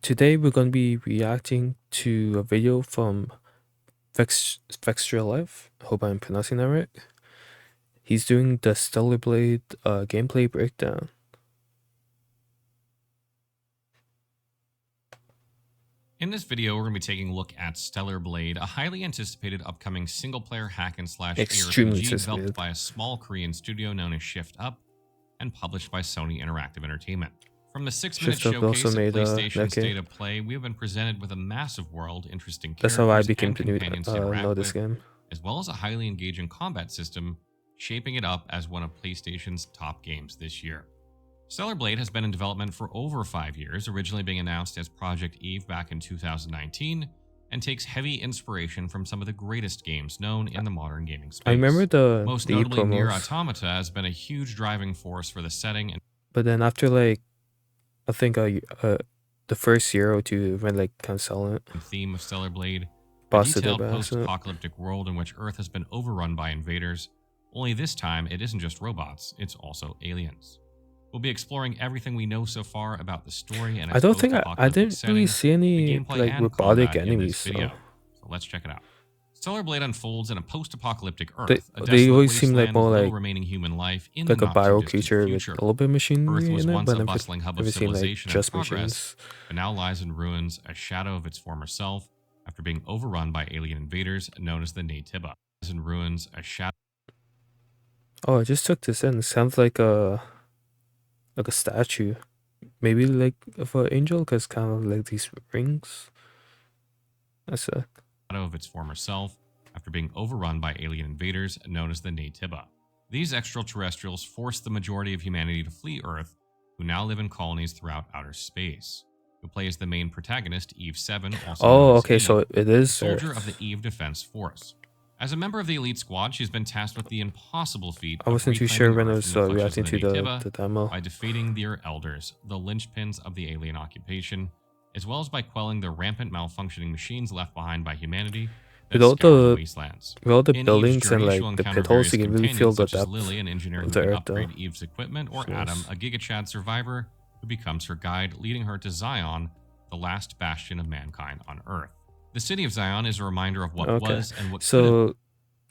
Today we're going to be reacting to a video from Fextralife. Hope I'm pronouncing that right. He's doing the Stellar Blade gameplay breakdown. In this video, we're going to be taking a look at Stellar Blade, a highly anticipated upcoming single-player hack-and-slash Extremely ARPG developed anticipated. by a small Korean studio known as Shift Up and published by Sony Interactive Entertainment. From the 6-minute Shift Up also showcase of made PlayStation that game. State of Play, we have been presented with a massive world, interesting That's how I characters, became and to know companions to interact this with, game. as well as a highly engaging combat system, shaping it up as one of PlayStation's top games this year. Stellar Blade has been in development for over 5 years, originally being announced as Project Eve back in 2019, and takes heavy inspiration from some of the greatest games known in the modern gaming space. I remember the Most Eve notably, Nier promos, Automata has been a huge driving force for the setting, and but then after like I think the first year or two, it went like kind of silent. theme of Stellar Blade, a Busted detailed it by accident. post-apocalyptic world in which Earth has been overrun by invaders. Only this time, it isn't just robots; it's also aliens. We'll be exploring everything we know so far about the story and its I don't think I post-apocalyptic didn't really setting, see the any gameplay like and robotic combat in enemies. this video. So let's check it out. Stellar Blade unfolds in a post-apocalyptic Earth, a They desolate always seem like wasteland more with little like remaining human life in a the bio not-too-distant creature with future. a little bit of machinery Earth was in it, once but a I've bustling hub of never seen like civilization and just progress, machines. but now lies in ruins, a shadow of its former self, after being overrun by alien invaders known as the Natiba. In ruins, a shadow. Oh, I just took this in. It sounds like a statue, maybe like of an angel, because kind of like these rings. That's a Shadow of its former self, after being overrun by alien invaders known as the Natiba. These extraterrestrials forced the majority of humanity to flee Earth, who now live in colonies throughout outer space. Who plays the main protagonist, Eve 7, also known as okay, Eve, so it is soldier Earth. of the Eve Defense Force. As a member of the elite squad, she's been tasked with the impossible feat I of wasn't too reclaiming sure when I Earth was from the clutches reacting of to the Natiba the demo. by defeating their elders, the linchpins of the alien occupation, as well as by quelling the rampant malfunctioning machines left behind by humanity that With all scour the the wastelands. buildings In Eve's and journey, she'll like the encounter pit holes, various you can really feel companions the such as depth Lily, an engineer who of the can Earth, upgrade though. Eve's equipment, or Nice. Adam, a GigaChad survivor who becomes her guide, leading her to Zion, the last bastion of mankind on Earth. The city of Zion is a reminder of what was and what could have.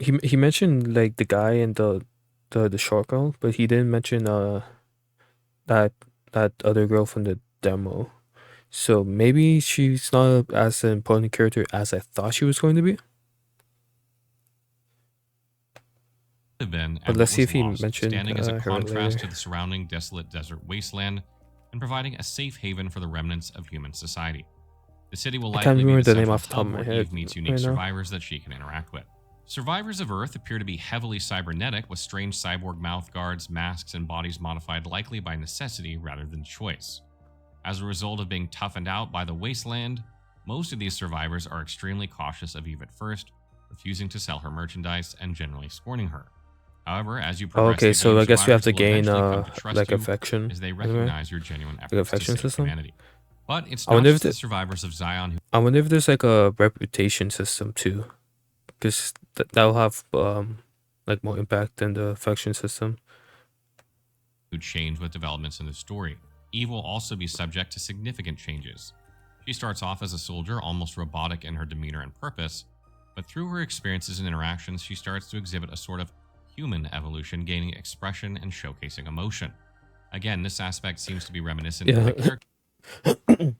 So he mentioned like the guy and the short girl, but he didn't mention that other girl from the demo. So maybe she's not as an important character as I thought she was going to be. Been But and let's what see was if he lost, mentioned standing as a her contrast to later. the surrounding desolate desert wasteland and providing a safe haven for the remnants of human society. The city will I can't likely be remember the the name central off the top of hub my where head Eve meets unique right now. survivors that she can interact with. Survivors of Earth appear to be heavily cybernetic, with strange cyborg mouth guards, masks, and bodies modified likely by necessity rather than choice. As a result of being toughened out by the wasteland, most of these survivors are extremely cautious of Eve at first, refusing to sell her merchandise and generally scorning her. However, as you progress Okay, the so game, I guess you have survivors to will gain eventually come to trust like you affection, as they anyway. recognize your genuine Like efforts to affection save system. humanity. But it's I not wonder just if the survivors of Zion who I wonder if there's like a reputation system too, because that'll have like more impact than the affection system. change with developments in the story. Eve will also be subject to significant changes. She starts off as a soldier, almost robotic in her demeanor and purpose, but through her experiences and interactions, she starts to exhibit a sort of human evolution, gaining expression and showcasing emotion. Again, this aspect seems to be reminiscent of the character.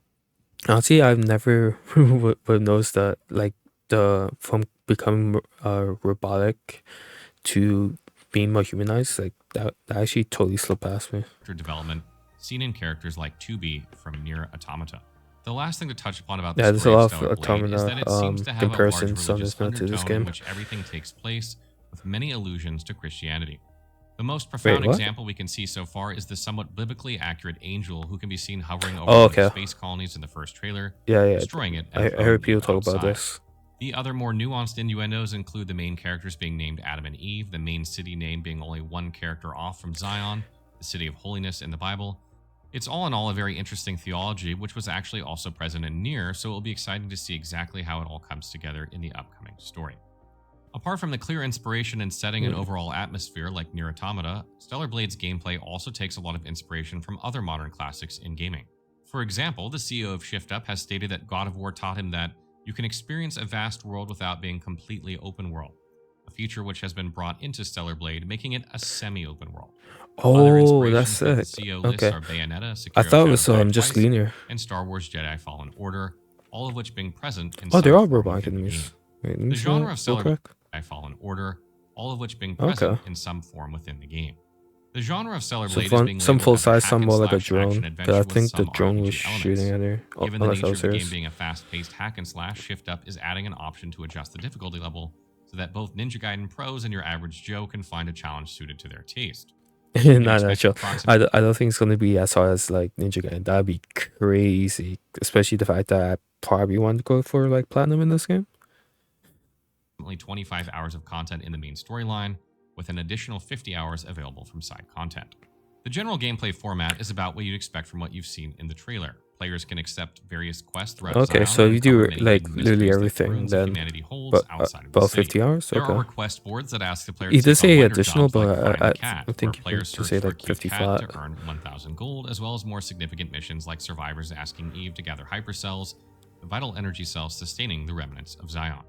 Honestly, I've never would noticed that like from becoming robotic to being more humanized, like that actually totally slipped past me. Development seen in characters like 2B from Nier Automata. The last thing to touch upon about Yeah, the there's a story of lot Stellar of Blade is that it seems to have a large comparisons on religious this note to this undertone in game. which everything takes place, with many allusions to Christianity. The most Wait, profound what? example we can see so far is the somewhat biblically accurate angel who can be seen hovering over Oh, one of the okay. space colonies in the first trailer, Yeah, destroying it I and heard throwing people Eve talk about outside. this. The other more nuanced innuendos include the main characters being named Adam and Eve, the main city name being only one character off from Zion, the city of holiness in the Bible. It's all in all a very interesting theology, which was actually also present in Nier, so it will be exciting to see exactly how it all comes together in the upcoming story. Apart from the clear inspiration and setting and overall atmosphere like Nier Automata, Stellar Blade's gameplay also takes a lot of inspiration from other modern classics in gaming. For example, the CEO of Shift Up has stated that God of War taught him that you can experience a vast world without being completely open world, a feature which has been brought into Stellar Blade, making it a semi-open world. Other Oh, that's inspirations that the sick. CEO lists Okay. are Bayonetta, I Sekiro thought it Shadows was Die just Twice, linear. and Star Wars Jedi Fallen Order, all of which being present in Oh, they're some all form robotic within the game. enemies. Wait, let me The see that genre of real Stellar Blade quick. Jedi Fallen Order, all of which being Okay. present in some form within the game. The genre of Stellar So Blade is being some labeled full as a size, hack some and more like a slash action drone. But I adventure with think the some drone was RPG shooting elements. at her. Given the Unless I nature was of the game serious. being a fast-paced hack and slash, Shift Up is adding an option to adjust the difficulty level so that both Ninja Gaiden pros and your average Joe can find a challenge suited to their taste. You can Nah, expect chill. approximately I don't think it's gonna be as hard as like Ninja Gaiden. That'd be crazy. Especially the fact that I probably want to go for like platinum in this game. 25 hours of content in the main storyline, with an additional 50 hours available from side content. The general gameplay format is about what you'd expect from what you've seen in the trailer. Players can accept various quests throughout Okay, Zion so and you uncover do many like hidden literally mysteries that the everything ruins of then, humanity holds but outside of the about city. 50 hours. There are Okay. request boards that ask the player to It did take on say lighter additional, jobs like but find the cat, I where think you players meant to search say for a like cute 50 cat flat. to earn 1,000 gold, as well as more significant missions like survivors asking Eve to gather hypercells, the vital energy cells sustaining the remnants of Zion.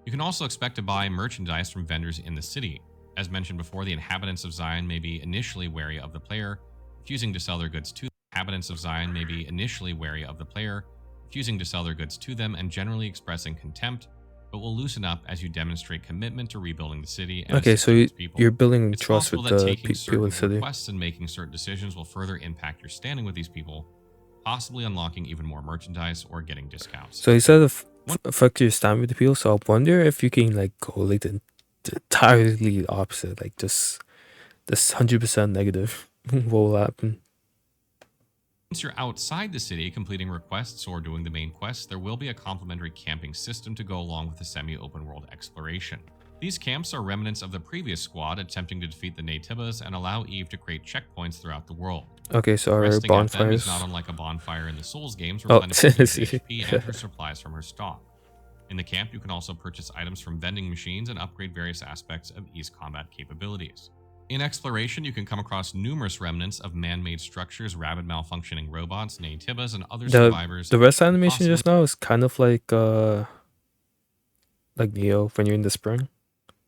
You can also expect to buy merchandise from vendors in the city. As mentioned before, the inhabitants of Zion may be initially wary of the player, refusing to sell their goods to them. Inhabitants of Zion may be initially wary of the player, refusing to sell their goods to them and generally expressing contempt, but will loosen up as you demonstrate commitment to rebuilding the city and Okay, so assisting its people. you're building It's trust possible with that the taking people certain of the city. requests and making certain decisions will further impact your standing with these people, possibly unlocking even more merchandise or getting discounts. So instead of fuck your stand with the people, so I wonder if you can like go like the entirely opposite, like just this 100% negative. What will happen? Once you're outside the city completing requests or doing the main quests, there will be a complimentary camping system to go along with the semi-open world exploration. These camps are remnants of the previous squad attempting to defeat the Naytibas and allow Eve to create checkpoints throughout the world. Okay, so our Resting at them is bonfires. not unlike a bonfire in the Souls games, Oh, replenishing Eve's see. HP and her supplies from her stock. In the camp, you can also purchase items from vending machines and upgrade various aspects of Eve's combat capabilities. In exploration, you can come across numerous remnants of man-made structures, rabid malfunctioning robots, Naytibas, and other survivors. The rest animation possibly just now is kind of like Neo when you're in the spring.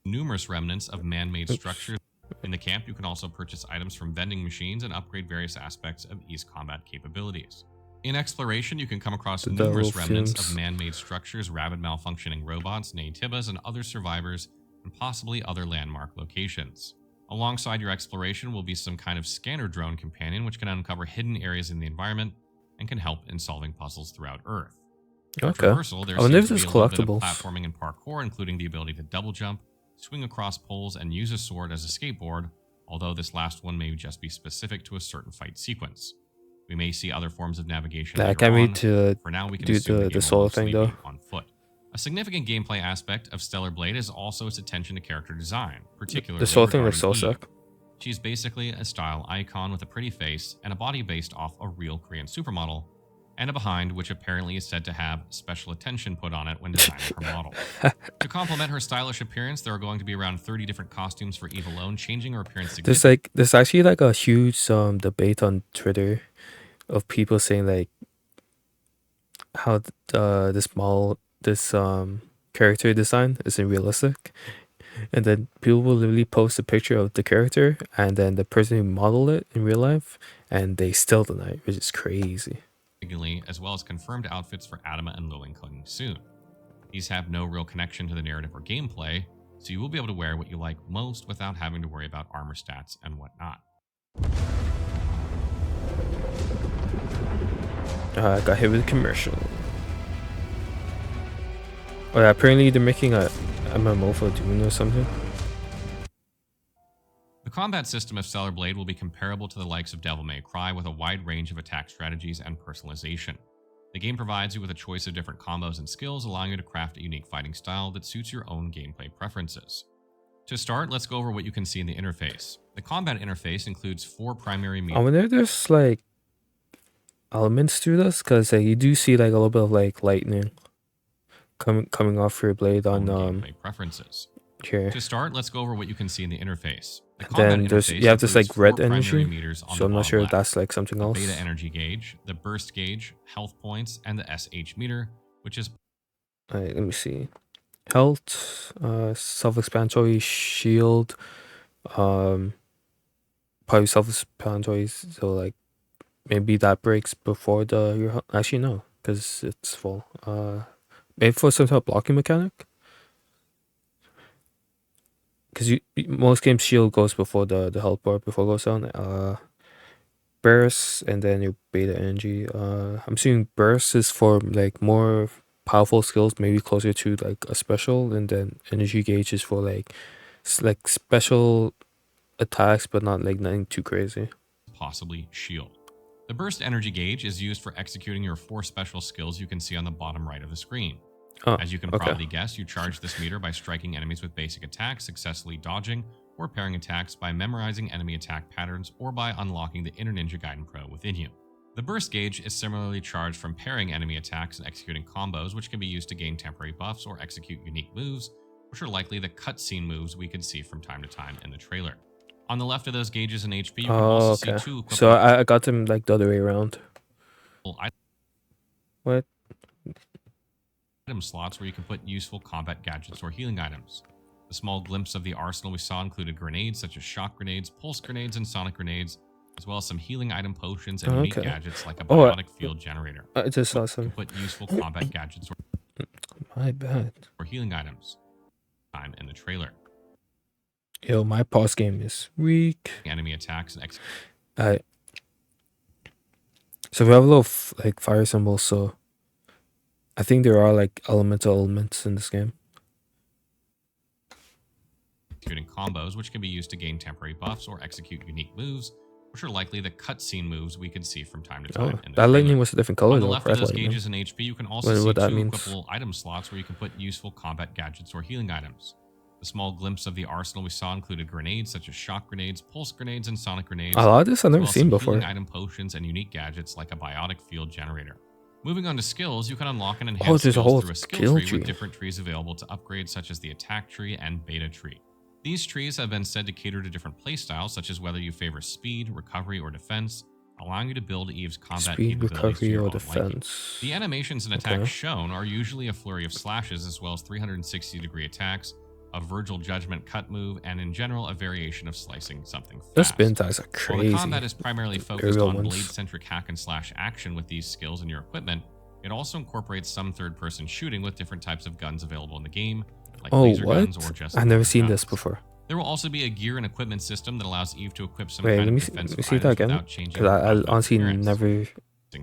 numerous remnants of man-made structures. In the camp, you can also purchase items from vending machines and upgrade various aspects of Eve's combat capabilities. In exploration, you can come across numerous remnants of man-made structures, rabid malfunctioning robots, Naytibas, and other survivors, and possibly other landmark locations. Alongside your exploration will be some kind of scanner drone companion which can uncover hidden areas in the environment and can help in solving puzzles throughout Earth. For traversal, there seems to be a little bit of platforming and parkour, including the ability to double jump, swing across poles, and use a sword as a skateboard, although this last one may just be specific to a certain fight sequence. We may see other forms of navigation later on. For now, we can assume the game will mostly be on foot. A significant gameplay aspect of Stellar Blade is also its attention to character design, particularly the soul thing looks regarding so Eve. sick. She's basically a style icon with a pretty face and a body based off a real Korean supermodel, and a behind which apparently is said to have special attention put on it when designing her model. To complement her stylish appearance, there are going to be around 30 different costumes for Eve alone, changing her appearance significantly. There's actually like a huge debate on Twitter of people saying like how this character design isn't realistic, and then people will literally post a picture of the character and then the person who modeled it in real life, and they still deny it, which is crazy. As well as confirmed outfits for Adama and Lilin coming soon. These have no real connection to the narrative or gameplay, so you will be able to wear what you like most without having to worry about armor stats and whatnot. I got hit with a commercial. Oh yeah, apparently they're making a MMO for Dune or something. The combat system of Stellar Blade will be comparable to the likes of Devil May Cry with a wide range of attack strategies and personalization. The game provides you with a choice of different combos and skills, allowing you to craft a unique fighting style that suits your own gameplay preferences. To start, let's go over what you can see in the interface. The combat interface includes 4 primary I wonder if there's like elements to this, because you do see like a little bit of like lightning coming off your blade on gameplay preferences. here. To start, let's go over what you can see in the interface. The And combat then there's interface you have this includes like four red primary energy. meters on So the I'm not bottom sure if left: that's like something a beta else. energy gauge, the burst gauge, health points, and the SH meter, which is Alright, let me see. Health, self-explanatory, shield, um, probably self-explanatory. So like maybe that breaks before actually no, because it's full. Maybe for some type of blocking mechanic. Because most games shield goes before the health bar before it goes down. Burst and then your beta energy. I'm assuming burst is for like more powerful skills, maybe closer to like a special, and then energy gauge is for like like special attacks, but not like nothing too crazy. possibly shield. The burst energy gauge is used for executing your four special skills you can see on the bottom right of the screen. Oh, As you can okay. probably guess, you charge this meter by striking enemies with basic attacks, successfully dodging, or pairing attacks by memorizing enemy attack patterns or by unlocking the inner Ninja Gaiden Pro within you. The burst gauge is similarly charged from pairing enemy attacks and executing combos, which can be used to gain temporary buffs or execute unique moves, which are likely the cutscene moves we could see from time to time in the trailer. On the left of those gauges in HP, you can Oh, also see okay. two So equipable I got them like the other way around. What? item slots where you can put useful combat gadgets or healing items. The small glimpse of the arsenal we saw included grenades such as shock grenades, pulse grenades, and sonic grenades, as well as some healing item potions and Oh, unique okay. gadgets like a Oh, biotic field generator. I just saw You some. can put useful combat gadgets My bad. or healing items. Time in the trailer. Yo, my pause game is weak. Enemy attacks and Alright. So we have a little like fire symbols, so I think there are like elemental elements in this game. executing combos, which can be used to gain temporary buffs or execute unique moves, which are likely the cutscene moves we can see from time to time in the That trailer. lightning was a different color On the though. left of Red those lightning. gauges in HP, you can also see What that two means. equipable item slots where you can put useful combat gadgets or healing items. The small glimpse of the arsenal we saw included grenades such as shock grenades, pulse grenades, and sonic grenades. A lot of this I've as never well as seen some before. healing item potions and unique gadgets like a biotic field generator. Moving on to skills, you can unlock and enhance there's a skills whole through a skill skill tree tree. with different trees available to upgrade, such as the attack tree and beta tree. These trees have been said to cater to different playstyles, such as whether you favor speed, recovery, or defense, allowing you to build Eve's combat Speed, capabilities to recovery, your or own liking. defense. The animations and attacks shown are usually a flurry of slashes as well as 360-degree attacks, a Virgil Judgment cut move, and in general a variation of slicing something fast. The spin attacks are While crazy. the combat is primarily focused Aerial on ones. blade-centric hack-and-slash action with these skills in your equipment, it also incorporates some third-person shooting with different types of guns available in the game, like laser guns or just I've never normal seen guns. this before. There will also be a gear and equipment system that allows Eve to equip some Wait, kind let of me defensive see that items again. without changing Because her I cosmetic honestly appearance. never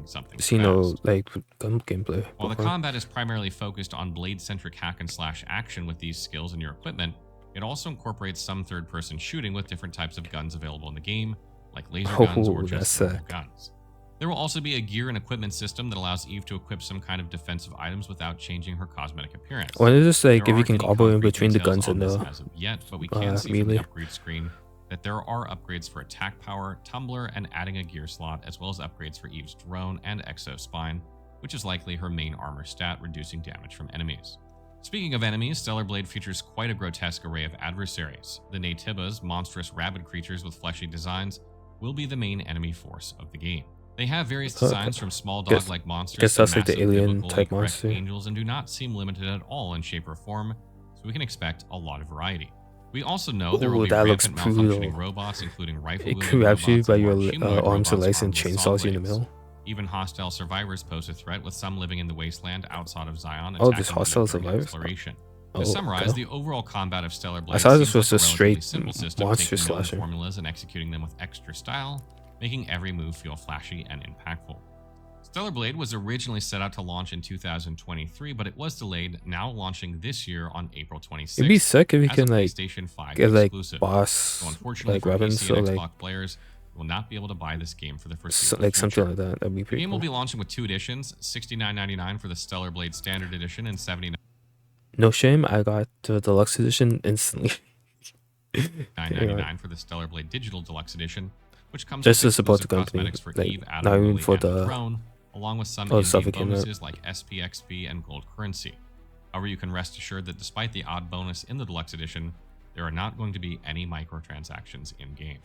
Something seen fast. no like gun gameplay. While the before. combat is primarily focused on blade-centric hack-and-slash action with these skills in your equipment, it also incorporates some third-person shooting with different types of guns available in the game, like laser guns or just that's normal sick. guns. There will also be a gear and equipment system that allows Eve to equip some kind of defensive items without changing her cosmetic appearance. When is this like There if you aren't can any gobble in concrete between the details guns on and this the as of yet, but we can see from melee? the upgrade screen that there are upgrades for attack power, tumbler, and adding a gear slot, as well as upgrades for Eve's drone and exo spine, which is likely her main armor stat, reducing damage from enemies. Speaking of enemies, Stellar Blade features quite a grotesque array of adversaries. The Naytibas, monstrous rabid creatures with fleshy designs, will be the main enemy force of the game. They have various designs from small dog-like monsters guess to that's like the massive alien biblically type correct monster. angels and do not seem limited at all in shape or form, so we can expect a lot of variety. We also know there will be that looks rampant malfunctioning brutal. robots, including It rifle-wielding grabs you robots by and your more humanoid arms and robots legs and armed with saw chainsaws you in the blades. middle. Even hostile survivors pose a threat, with some living in the wasteland outside of Zion Oh, attacking there's them hostile during survivors? exploration. Oh, To summarize, okay. the overall combat of Stellar Blade I thought this seems was like a relatively straight simple system, monster taking known slasher. formulas and executing them with extra style, making every move feel flashy and impactful. Stellar Blade was originally set out to launch in 2023, but it was delayed, now launching this year on April 26th. It'd be sick if you as can a like PlayStation 5 get like exclusive. boss So unfortunately like for weapons, PC so and like Xbox players, you will not be able to buy this game for the foreseeable like future. something like that. That'd be The pretty game will cool. be launching with two editions, $69.99 for the Stellar Blade Standard Edition and $79.99 No shame, I got the deluxe edition instantly. for the Stellar Blade Digital Deluxe Edition, which comes Just to with support the exclusive company, cosmetics for like, Eve, not Adam, even Lily, for and the the Throne, along with some stuff in-game it came out. bonuses like SPXP and gold currency. However, you can rest assured that despite the odd bonus in the Deluxe Edition, There are not going to be any microtransactions in game.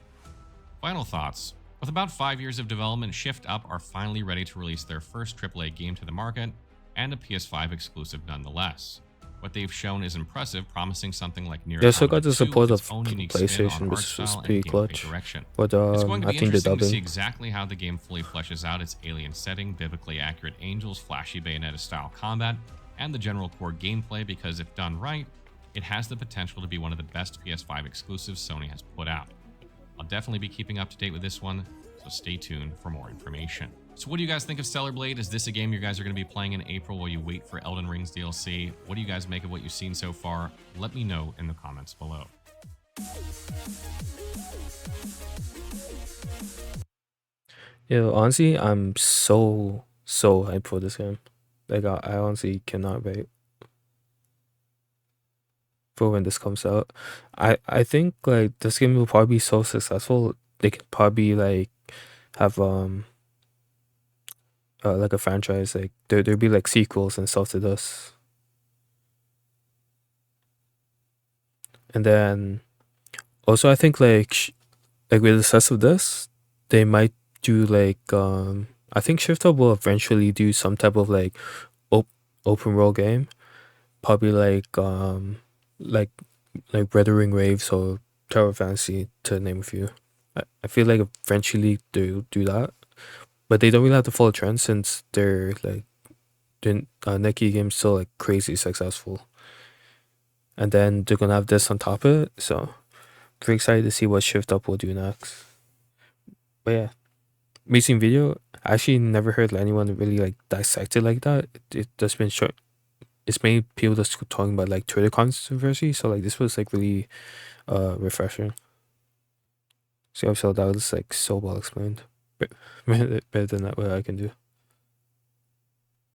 Final thoughts. With about 5 years of development, Shift Up are finally ready to release their first AAA game to the market, and a PS5 exclusive nonetheless. What they've shown is impressive, promising something like Nier They also got Automata the 2 with support its of own unique spin on PlayStation, art which was style and pretty gameplay clutch. direction. But It's going to I be think the interesting to see dubbing. exactly how the game fully fleshes out its alien setting, biblically accurate angels, flashy Bayonetta-style combat, and the general core gameplay, because if done right, it has the potential to be one of the best PS5 exclusives Sony has put out. I'll definitely be keeping up to date with this one, so stay tuned for more information. So what do you guys think of Stellar Blade? Is this a game you guys are going to be playing in April while you wait for Elden Ring's DLC? What do you guys make of what you've seen so far? Let me know in the comments below. Yeah, honestly, I'm so hyped for this game. Like I honestly cannot wait for when this comes out. I think like this game will probably be so successful. They could probably like have like a franchise, like there'd be like sequels and stuff to this. And then also I think like with the success of this, they might do like I think Shift Up will eventually do some type of like op- open world game. Probably like like Weathering Waves or Tower Fantasy, to name a few. I feel like eventually they'll do that, but they don't really have to follow trends since they're like Neki game's still like crazy successful, and then they're gonna have this on top of it. So pretty excited to see what Shift Up will do next. But yeah, amazing video. I actually never heard anyone really like dissect it like that. It just been short. It's mainly people just talking about like Twitter controversy. So like this was like really refreshing. So that was like so well explained. Better than that what I can do.